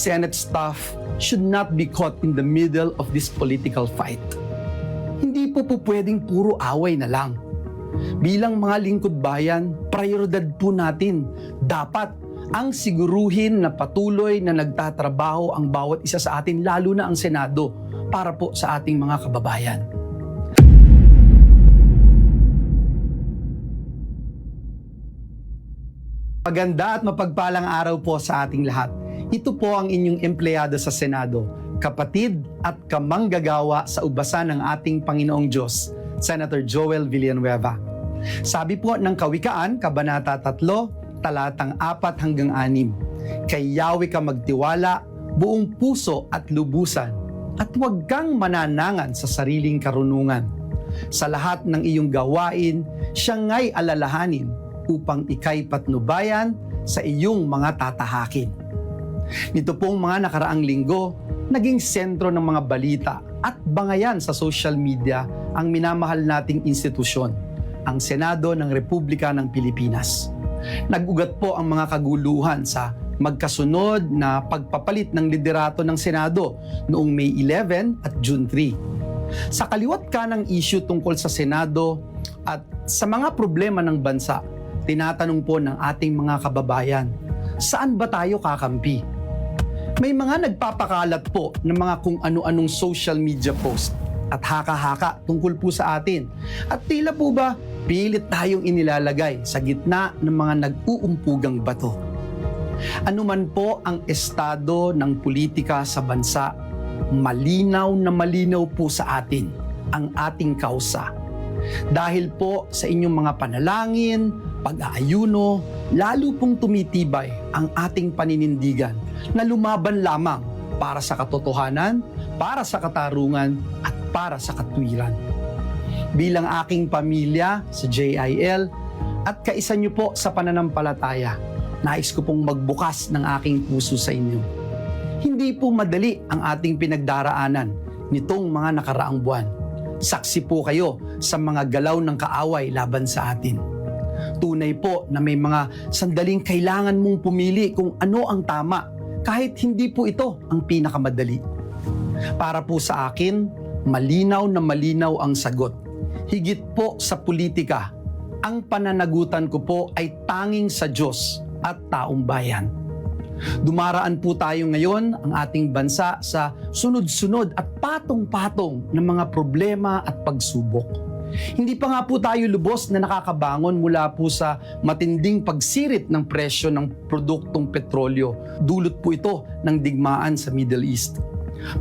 Senate staff should not be caught in the middle of this political fight. Hindi po pwedeng puro away na lang. Bilang mga lingkod bayan, prioridad po natin. Dapat ang siguruhin na patuloy na nagtatrabaho ang bawat isa sa atin, lalo na ang Senado, para po sa ating mga kababayan. Maganda at mapagpalang araw po sa ating lahat. Ito po ang inyong empleyado sa Senado, kapatid at kamanggagawa sa ubasan ng ating Panginoong Diyos, Senator Joel Villanueva. Sabi po ng Kawikaan, Kabanata 3, talatang 4 hanggang 6, "Kay Yahweh ka magtiwala, buong puso at lubusan, at huwag kang mananangan sa sariling karunungan. Sa lahat ng iyong gawain, siya nga'y alalahanin, upang ika'y patnubayan sa iyong mga tatahakin." Nito pong mga nakaraang linggo, naging sentro ng mga balita at bangayan sa social media ang minamahal nating institusyon, ang Senado ng Republika ng Pilipinas. Nag-ugat po ang mga kaguluhan sa magkasunod na pagpapalit ng liderato ng Senado noong May 11 at June 3. Sa kaliwat ka ng issue tungkol sa Senado at sa mga problema ng bansa, tinatanong po ng ating mga kababayan, saan ba tayo kakampi? May mga nagpapakalat po ng mga kung ano-anong social media post at haka-haka tungkol po sa atin. At tila po ba, pilit tayong inilalagay sa gitna ng mga nag-uumpugang bato. Ano man po ang estado ng politika sa bansa, malinaw na malinaw po sa atin ang ating kausa. Dahil po sa inyong mga panalangin, pag-aayuno, lalo pong tumitibay ang ating paninindigan na lumaban lamang para sa katotohanan, para sa katarungan, at para sa katwiran. Bilang aking pamilya sa JIL at kaisa niyo po sa pananampalataya, nais ko pong magbukas ng aking puso sa inyo. Hindi po madali ang ating pinagdaraanan nitong mga nakaraang buwan. Saksi po kayo sa mga galaw ng kaaway laban sa atin. Tunay po na may mga sandaling kailangan mong pumili kung ano ang tama, kahit hindi po ito ang pinakamadali. Para po sa akin, malinaw na malinaw ang sagot. Higit po sa politika, ang pananagutan ko po ay tanging sa Diyos at taong bayan. Dumaraan po tayo ngayon ang ating bansa sa sunod-sunod at patong-patong ng mga problema at pagsubok. Hindi pa nga po tayo lubos na nakakabangon mula po sa matinding pagsirit ng presyo ng produktong petrolyo. Dulot po ito ng digmaan sa Middle East.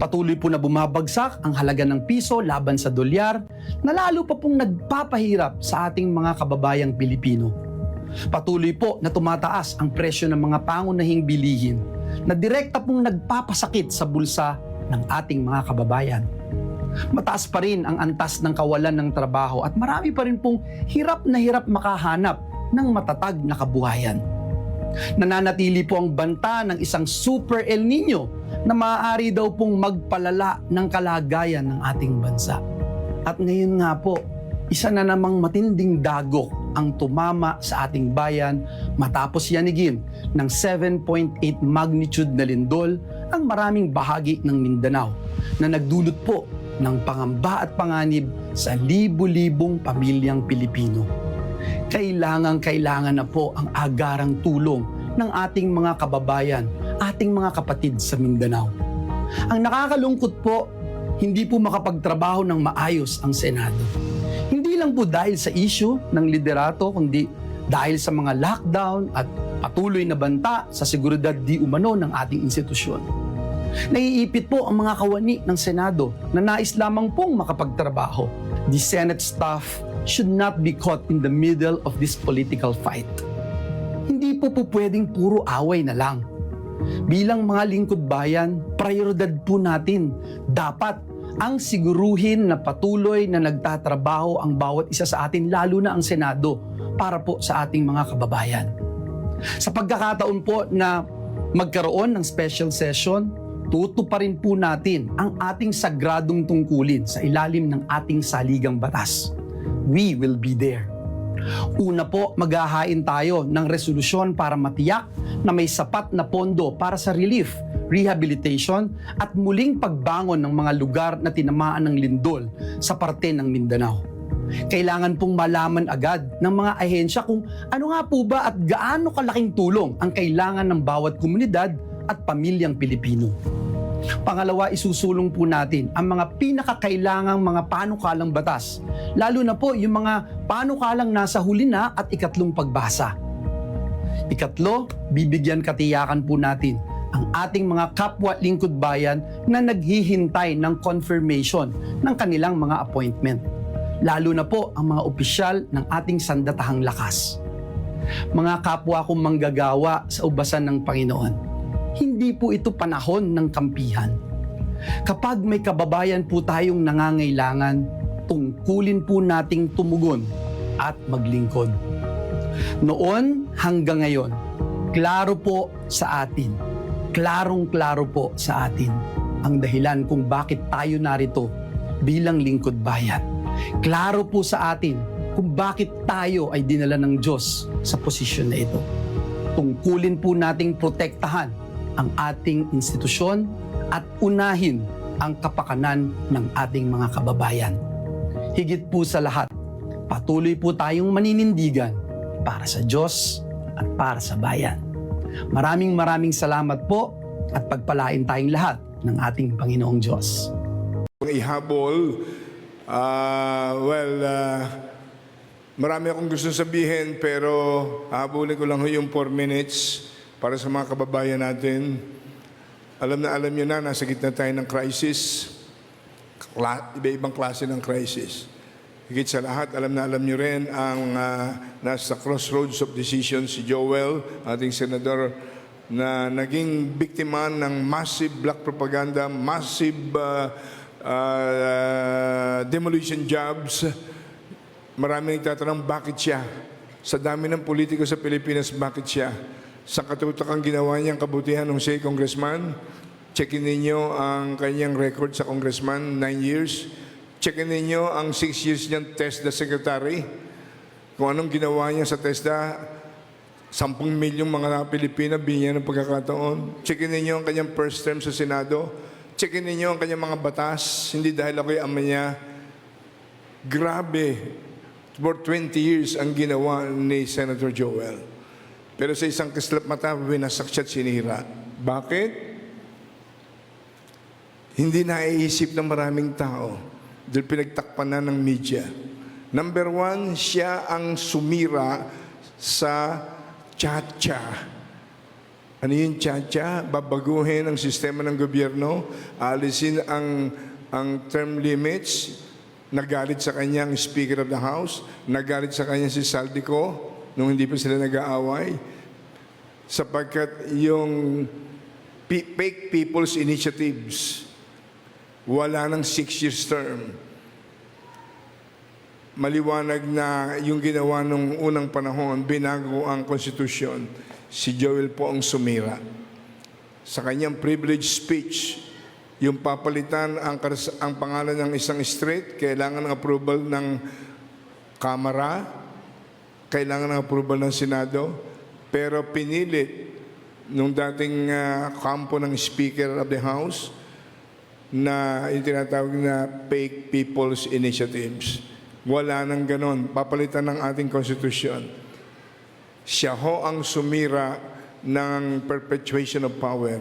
Patuloy po na bumabagsak ang halaga ng piso laban sa dolyar, na lalo pa pong nagpapahirap sa ating mga kababayang Pilipino. Patuloy po na tumataas ang presyo ng mga pangunahing bilihin na direkta pong nagpapasakit sa bulsa ng ating mga kababayan. Mataas pa rin ang antas ng kawalan ng trabaho at marami pa rin pong hirap na hirap makahanap ng matatag na kabuhayan. Nananatili po ang banta ng isang Super El Nino na maaari daw pong magpalala ng kalagayan ng ating bansa. At ngayon nga po, isa na namang matinding dagok ang tumama sa ating bayan matapos yanigin ng 7.8 magnitude na lindol ang maraming bahagi ng Mindanao na nagdulot po ng pangamba at panganib sa libu-libong pamilyang Pilipino. Kailangan na po ang agarang tulong ng ating mga kababayan, ating mga kapatid sa Mindanao. Ang nakakalungkot po, hindi po makapagtrabaho ng maayos ang Senado. Hindi lang po dahil sa issue ng liderato, kundi dahil sa mga lockdown at patuloy na banta sa seguridad di umano ng ating institusyon. Naiipit po ang mga kawani ng Senado na nais lamang pong makapagtrabaho. The Senate staff should not be caught in the middle of this political fight. Hindi po pwedeng puro away na lang. Bilang mga lingkod bayan, prioridad po natin. Dapat ang siguruhin na patuloy na nagtatrabaho ang bawat isa sa atin, lalo na ang Senado, para po sa ating mga kababayan. Sa pagkakataon po na magkaroon ng special session, tutuparin po natin ang ating sagradong tungkulin sa ilalim ng ating saligang batas. We will be there. Una po, maghahain tayo ng resolusyon para matiyak na may sapat na pondo para sa relief rehabilitation at muling pagbangon ng mga lugar na tinamaan ng lindol sa parte ng Mindanao. Kailangan pong malaman agad ng mga ahensya kung ano nga po ba at gaano kalaking tulong ang kailangan ng bawat komunidad at pamilyang Pilipino. Pangalawa, isusulong po natin ang mga pinakakailangang mga panukalang batas, lalo na po yung mga panukalang nasa huli na at ikatlong pagbasa. Ikatlo, bibigyan katiyakan po natin ang ating mga kapwa lingkod bayan na naghihintay ng confirmation ng kanilang mga appointment, lalo na po ang mga opisyal ng ating sandatahang lakas. Mga kapwa kong manggagawa sa ubasan ng Panginoon, hindi po ito panahon ng kampihan. Kapag may kababayan po tayong nangangailangan, tungkulin po nating tumugon at maglingkod. Noon hanggang ngayon, klaro po sa atin, klarong-klaro po sa atin ang dahilan kung bakit tayo narito bilang lingkod bayan. Klaro po sa atin kung bakit tayo ay dinala ng Diyos sa posisyon na ito. Tungkulin po nating protektahan ang ating institusyon at unahin ang kapakanan ng ating mga kababayan. Higit po sa lahat, patuloy po tayong maninindigan para sa Diyos at para sa bayan. Maraming salamat po at pagpalain tayong lahat ng ating Panginoong Diyos. Ihabol, marami akong gusto sabihin pero habulin ko lang yung 4 minutes para sa mga kababayan natin. Alam nyo na, nasa gitna tayo ng crisis. Iba-ibang klase ng crisis. Higit sa lahat, alam nyo rin ang nasa crossroads of decision si Joel, ating senador, na naging biktima ng massive black propaganda, massive demolition jobs. Maraming nagtatanong, bakit siya? Sa dami ng politiko sa Pilipinas, bakit siya? Sa katutakang ginawa niyang kabutihan ng siya congressman, checkin ninyo ang kanyang record sa congressman, 9 years. Checkin ninyo ang 6 years niyang TESDA secretary. Kung anong ginawa niya sa TESDA, 10 milyong mga Pilipina binigyan ng pagkakataon. Checkin ninyo ang kanyang first term sa Senado. Checkin ninyo ang kanyang mga batas. Hindi dahil ako'y ama niya. Grabe. For 20 years ang ginawa ni Senator Joel. Pero sa isang kislap mata, winasak siya at sinira. Bakit? Hindi naiisip ng maraming tao dahil pinagtakpan na ng media. Number 1, siya ang sumira sa tsa-tsa. Ano yung tsa-tsa? Babaguhin ang sistema ng gobyerno, alisin ang term limits. Nagalit sa kanya ang Speaker of the House, nagalit sa kanya si Saldico, nung hindi pa sila nag-aaway, sapagkat yung fake people's initiatives, wala ng 6 years term. Maliwanag na yung ginawa nung unang panahon, binago ang konstitusyon. Si Joel po ang sumira. Sa kanyang privilege speech, yung papalitan ang pangalan ng isang street, kailangan ng approval ng Kamara, kailangan ng approval ng Senado, pero pinilit nung dating kampo ng Speaker of the House na yung tinatawag na fake people's initiatives. Wala nang ganon. Papalitan ng ating konstitusyon. Siya ho ang sumira ng perpetuation of power.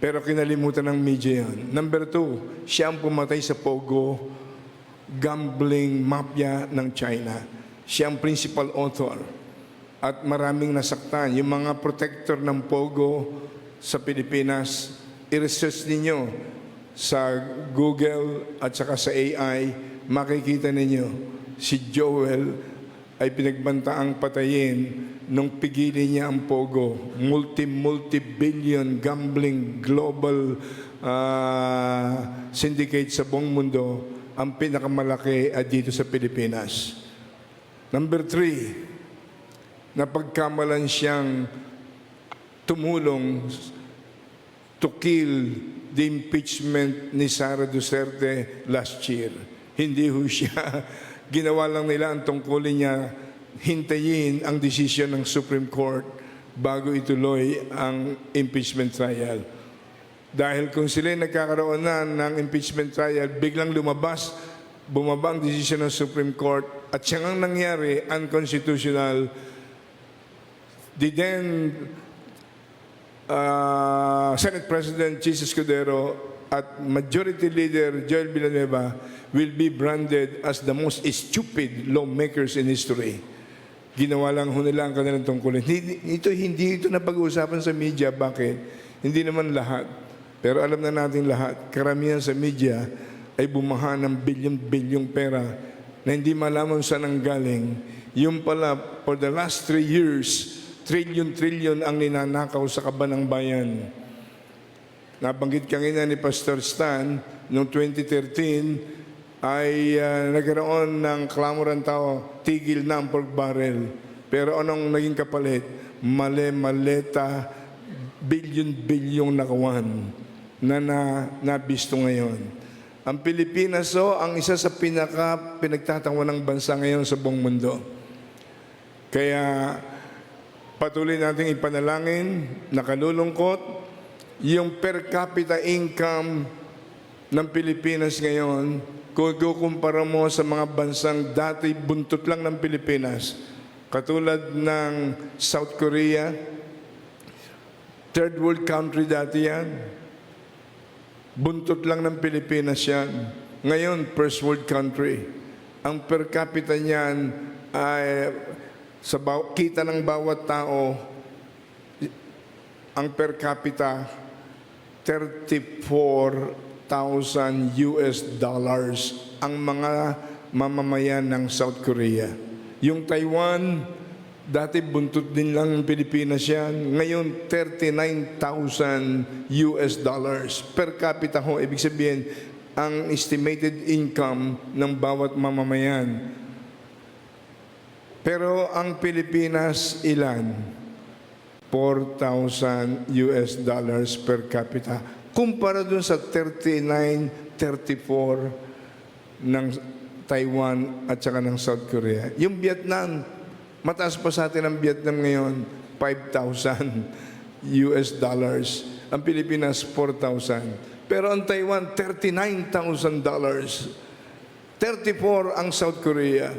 Pero kinalimutan ng media yun. Number 2, siya ang pumatay sa Pogo gambling mafia ng China. Siya ang principal author. At maraming nasaktan. Yung mga protector ng Pogo sa Pilipinas, i-research ninyo sa Google at saka sa AI, makikita ninyo si Joel ay pinagbantaang patayin nung pigilin niya ang Pogo. Multi-billion gambling global syndicate sa buong mundo, ang pinakamalaki dito sa Pilipinas. Number 3, napagkamalan siyang tumulong to kill the impeachment ni Sara Duterte last year. Hindi ho siya. Ginawa lang nila ang tungkulin niya, hintayin ang desisyon ng Supreme Court bago ituloy ang impeachment trial. Dahil kung sila nagkakaroon na ng impeachment trial, biglang bumaba ang desisyon ng Supreme Court at siyang ang nangyari, unconstitutional, the then Senate President Jesus Escudero at Majority Leader Joel Villanueva will be branded as the most stupid lawmakers in history. Ginawa lang ho nila ang kanilang tungkulin. Hindi ito na pag-uusapan sa media. Bakit? Hindi naman lahat. Pero alam na natin lahat, karamihan sa media ay bumaha ng bilyon-bilyong pera na hindi malaman saan ang galing. Yung pala, for the last 3 years, trilyon-trilyon ang ninanakaw sa kaban ng bayan. Nabanggit kanina ni Pastor Stan, noong 2013, ay nagkaroon ng klamoran tao, tigil na ang pork barrel. Pero anong naging kapalit? Maleta, bilyon-bilyong nakawan na nabisto ngayon. Ang Pilipinas ang isa sa pinagtatawa ng bansa ngayon sa buong mundo. Kaya patuloy nating ipanalangin, nakalulungkot, yung per capita income ng Pilipinas ngayon, kung ikukumpara mo sa mga bansang dati buntot lang ng Pilipinas, katulad ng South Korea, third world country dati yan, buntot lang ng Pilipinas yan. Ngayon, first world country. Ang per capita niyan ay sa kita ng bawat tao, ang per capita, $34,000 ang mga mamamayan ng South Korea. Yung Taiwan, dati buntot din lang ng Pilipinas yan. Ngayon, $39,000 per capita ho. Ibig sabihin, ang estimated income ng bawat mamamayan. Pero ang Pilipinas, ilan? $4,000 per capita. Kumpara dun sa 39, 34 ng Taiwan at saka ng South Korea. Yung Vietnam, mataas pa sa atin ang Vietnam ngayon, $5,000. Ang Pilipinas, $4,000. Pero ang Taiwan, $39,000. 34 ang South Korea.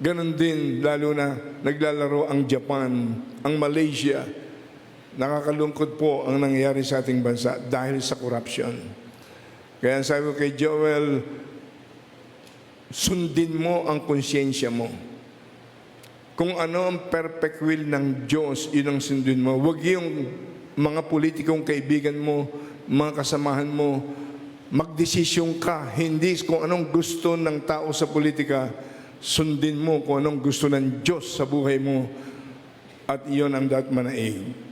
Ganon din, lalo na naglalaro ang Japan, ang Malaysia. Nakakalungkot po ang nangyayari sa ating bansa dahil sa corruption. Kaya sabi ko kay Joel, sundin mo ang konsyensya mo. Kung ano ang perfect will ng Diyos, yun ang sundin mo. Huwag yung mga politikong kaibigan mo, mga kasamahan mo, magdesisyon ka, hindi kung anong gusto ng tao sa politika, sundin mo kung anong gusto ng Diyos sa buhay mo, at iyon ang dapat manaig.